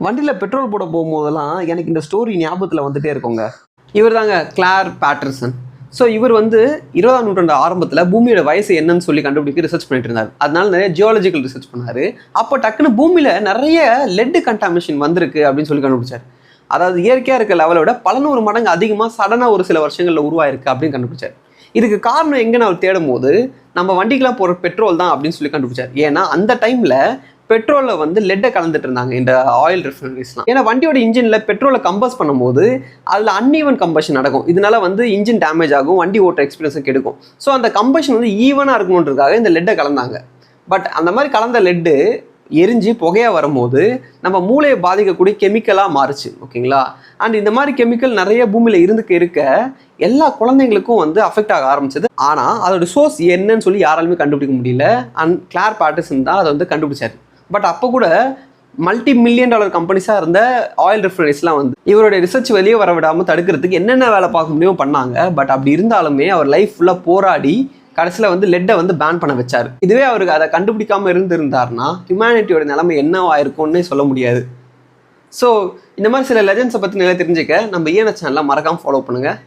வண்டியில் பெட்ரோல் போட போகும்போதெல்லாம் எனக்கு இந்த ஸ்டோரி ஞாபகத்தில் வந்துட்டே இருக்குங்க. இவர் தாங்க கிளார் பேட்டர்சன். ஸோ இவர் வந்து 20ஆம் நூற்றாண்டு ஆரம்பத்தில் பூமியோட வயசு என்னன்னு சொல்லி கண்டுபிடிக்க ரிசர்ச் பண்ணிட்டு இருந்தார். அதனால நிறைய ஜியாலஜிக்கல் ரிசர்ச் பண்ணார். அப்போ டக்குன்னு பூமியில் நிறைய லெட் கண்டாமினேஷன் வந்திருக்கு அப்படின்னு சொல்லி கண்டுபிடிச்சார். அதாவது இயற்கையாக இருக்க லெவலை விட 100 மடங்கு அதிகமாக சடனாக ஒரு சில வருஷங்களில் உருவாயிருக்கு அப்படின்னு கண்டுபிடிச்சார். இதுக்கு காரணம் எங்கன்னு அவர் தேடும் போது நம்ம வண்டிக்கெலாம் போகிற பெட்ரோல் தான் அப்படின்னு சொல்லி கண்டுபிடிச்சார். ஏன்னா அந்த டைமில் பெட்ரோலில் வந்து லெட்டை கலந்துட்டு இருந்தாங்க இந்த ஆயில் ரிஃபைனரிஸ்லாம். ஏன்னா வண்டியோட இன்ஜினில் பெட்ரோலை கம்பஸ் பண்ணும்போது அதில் அன்ஈவன் கம்பஷன் நடக்கும். இதனால வந்து இன்ஜின் டேமேஜ் ஆகும், வண்டி ஓட்டுற எக்ஸ்பீரியன்ஸும் கெடுக்கும். ஸோ அந்த கம்பஷன் வந்து ஈவனாக இருக்கணுன்றதுக்காக இந்த லெட்டை கலந்தாங்க. பட் அந்த மாதிரி கலந்த லெட்டு எரிஞ்சு புகையாக வரும்போது நம்ம மூளையை பாதிக்கக்கூடிய கெமிக்கலாக மாறுச்சு. ஓகேங்களா? அண்ட் இந்த மாதிரி கெமிக்கல் நிறைய பூமியில் இருக்க எல்லா குழந்தைங்களுக்கும் வந்து அஃபெக்ட் ஆக ஆரம்பிச்சது. ஆனால் அதோட சோர்ஸ் என்னன்னு சொல்லி யாராலுமே கண்டுபிடிக்க முடியல. அண்ட் கிளார் பேட்டர்சன் தான் அதை வந்து கண்டுபிடிச்சாரு. பட் அப்போ கூட $multi-million கம்பெனிஸாக இருந்த ஆயில் ரிஃபைனரிஸ்லாம் வந்து இவருடைய ரிசர்ச் வெளியே வர விடாமல் தடுக்கிறதுக்கு என்னென்ன வேலை பார்க்க முடியுமோ பண்ணாங்க. பட் அப்படி இருந்தாலுமே அவர் லைஃப் ஃபுல்லாக போராடி கடைசியில் வந்து லெட்டை வந்து பேன் பண்ண வச்சார். இதுவே அவருக்கு அதை கண்டுபிடிக்காமல் இருந்திருந்தாருன்னா ஹியூமனிட்டியோட நிலைமை என்னவாயிருக்கும்னே சொல்ல முடியாது. ஸோ இந்த மாதிரி சில லெஜண்ட்ஸை பற்றி நல்லா தெரிஞ்சுக்க நம்ம ஈஎன்எஸ் சேனலை மறக்காமல் ஃபாலோ பண்ணுங்கள்.